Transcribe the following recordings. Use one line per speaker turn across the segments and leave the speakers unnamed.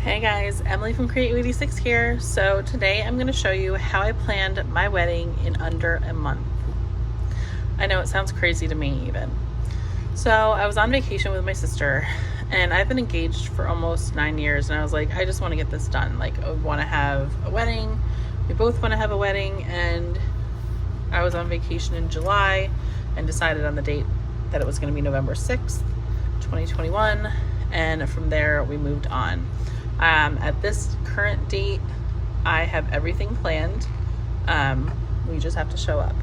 Hey guys, Emily from Create86 here. So today I'm going to show you how I planned my wedding in under a month. I know it sounds crazy to me even. So I was on vacation with my sister and I've been engaged for almost 9 years, and I was like, I just want to get this done. Like, I want to have a wedding. We both want to have a wedding, and I was on vacation in July and decided on the date that it was going to be November 6th, 2021, and from there we moved on. At this current date, I have everything planned. We just have to show up.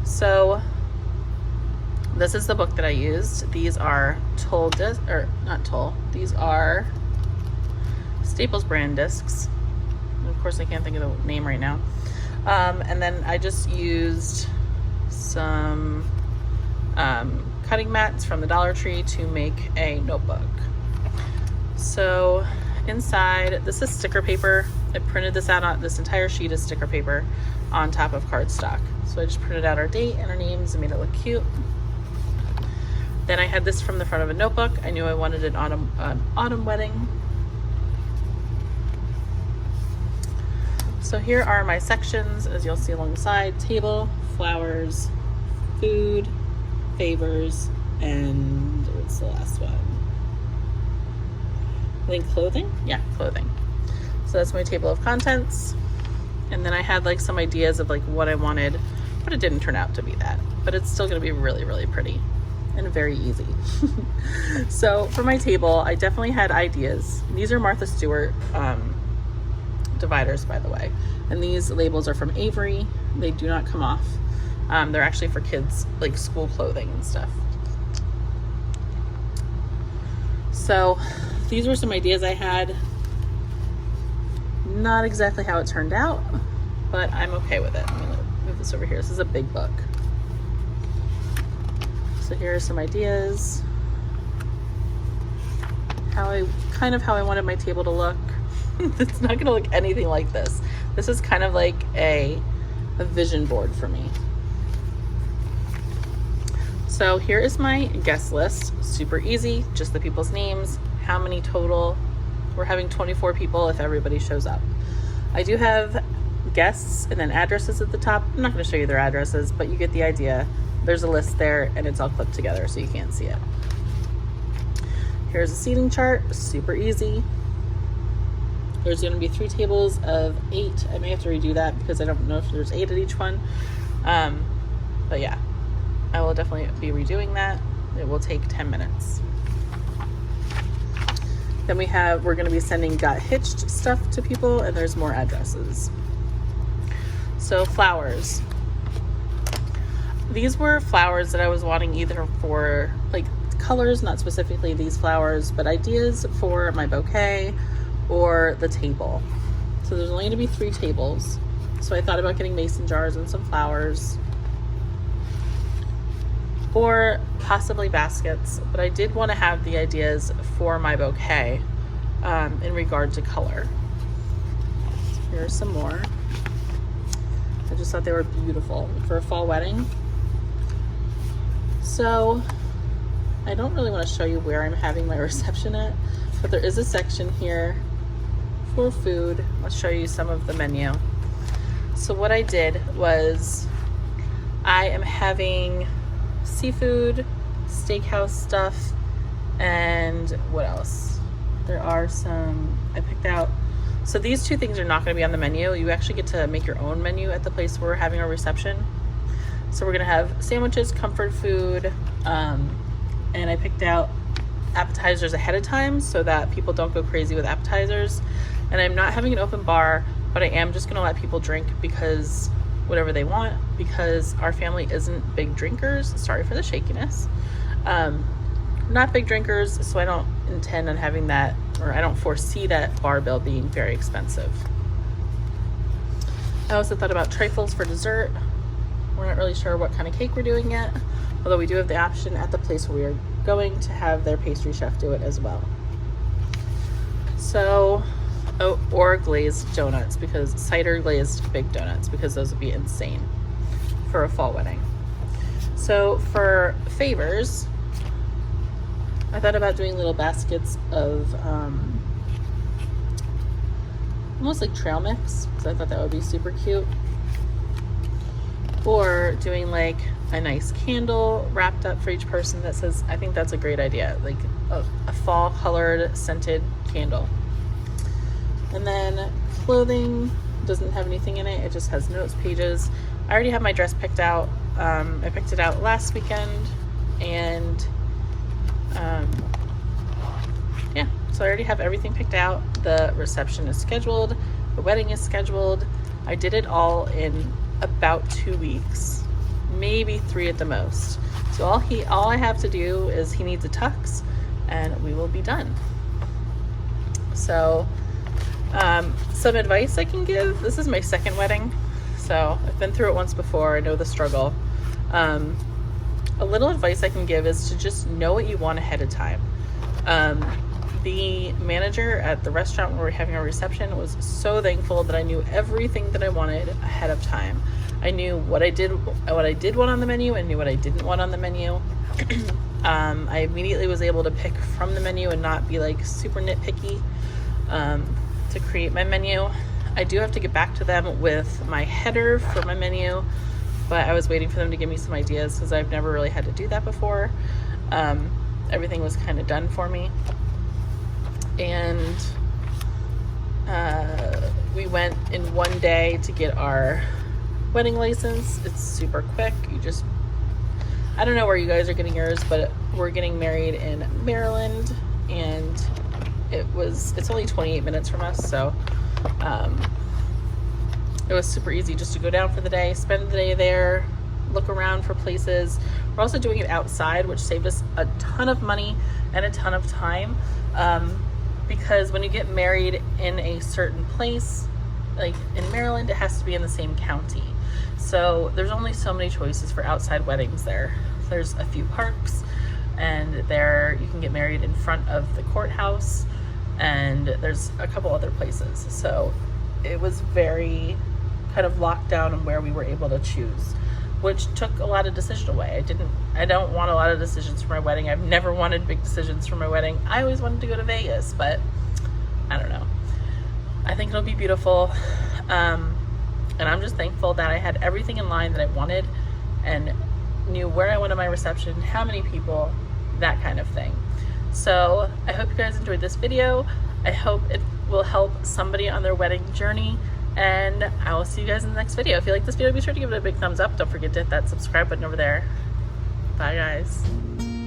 So this is the book that I used. These are these are Staples brand discs. And of course I can't think of the name right now. And then I just used some cutting mats from the Dollar Tree to make a notebook. So inside, this is sticker paper. I printed this out on this entire sheet of sticker paper on top of cardstock. So I just printed out our date and our names and made it look cute. Then I had this from the front of a notebook. I knew I wanted an autumn wedding. So here are my sections, as you'll see along the side: table, flowers, food, favors, and what's the last one? I think clothing? Yeah, clothing. So that's my table of contents. And then I had like some ideas of like what I wanted, but it didn't turn out to be that. But it's still gonna be really, really pretty and very easy. So for my table, I definitely had ideas. These are Martha Stewart dividers, by the way. And these labels are from Avery. They do not come off. They're actually for kids, like school clothing and stuff. So these were some ideas I had. Not exactly how it turned out, but I'm okay with it. I'm gonna move this over here. This is a big book. So here are some ideas. How I wanted my table to look. It's not gonna look anything like this. This is kind of like a vision board for me. So here is my guest list. Super easy, just the people's names. How many total? We're having 24 people if everybody shows up. I do have guests and then addresses at the top. I'm not going to show you their addresses, but you get the idea. There's a list there and it's all clipped together so you can't see it. Here's a seating chart, super easy. There's going to be 3 tables of 8. I may have to redo that because I don't know if there's 8 at each one. But yeah, I will definitely be redoing that. It will take 10 minutes. Then we're going to be sending Got Hitched stuff to people, and there's more addresses. So flowers. These were flowers that I was wanting either for like colors, not specifically these flowers, but ideas for my bouquet or the table. So there's only going to be 3 tables. So I thought about getting mason jars and some flowers, or possibly baskets, but I did want to have the ideas for my bouquet in regard to color. So here's some more. I just thought they were beautiful for a fall wedding. So I don't really want to show you where I'm having my reception at, but there is a section here for food. I'll show you some of the menu. So what I did was I am having seafood, steakhouse stuff, and what else? There are some, I picked out. So these 2 things are not going to be on the menu. You actually get to make your own menu at the place where we're having our reception. So we're going to have sandwiches, comfort food, and I picked out appetizers ahead of time so that people don't go crazy with appetizers. And I'm not having an open bar, but I am just going to let people drink because whatever they want, because our family isn't big drinkers. Sorry for the shakiness. Not big drinkers, so I don't intend on having that, or I don't foresee that bar bill being very expensive. I also thought about trifles for dessert. We're not really sure what kind of cake we're doing yet, although we do have the option at the place where we are going to have their pastry chef do it as well. So, or glazed donuts, because cider glazed big donuts, because those would be insane for a fall wedding. So for favors, I thought about doing little baskets of almost like trail mix, because I thought that would be super cute. Or doing like a nice candle wrapped up for each person that says, I think that's a great idea, like a fall colored scented candle. And then clothing doesn't have anything in it, it just has notes pages. I already have my dress picked out. I picked it out last weekend, and yeah, so I already have everything picked out. The reception is scheduled, the wedding is scheduled. I did it all in about 2 weeks, maybe 3 at the most. So all I have to do is he needs a tux and we will be done. So some advice I can give, this is my second wedding, so I've been through it once before, I know the struggle. A little advice I can give is to just know what you want ahead of time. The manager at the restaurant where we're having our reception was so thankful that I knew everything that I wanted ahead of time. I knew what I did want on the menu and knew what I didn't want on the menu. I immediately was able to pick from the menu and not be like super nitpicky to create my menu. I do have to get back to them with my header for my menu, but I was waiting for them to give me some ideas because I've never really had to do that before. Everything was kind of done for me. And we went in one day to get our wedding license. It's super quick. I don't know where you guys are getting yours, but we're getting married in Maryland, and it's only 28 minutes from us, so it was super easy just to go down for the day, spend the day there, look around for places. We're also doing it outside, which saved us a ton of money and a ton of time, because when you get married in a certain place, like in Maryland, it has to be in the same county. So there's only so many choices for outside weddings there. There's a few parks, and there you can get married in front of the courthouse, and there's a couple other places. So it was very kind of locked down on where we were able to choose, which took a lot of decision away. I don't want a lot of decisions for my wedding. I've never wanted big decisions for my wedding. I always wanted to go to Vegas, but I don't know. I think it'll be beautiful. And I'm just thankful that I had everything in line that I wanted and knew where I wanted my reception, how many people, that kind of thing. So I hope you guys enjoyed this video. I hope it will help somebody on their wedding journey, and I will see you guys in the next video. If you like this video, be sure to give it a big thumbs up. Don't forget to hit that subscribe button over there. Bye guys.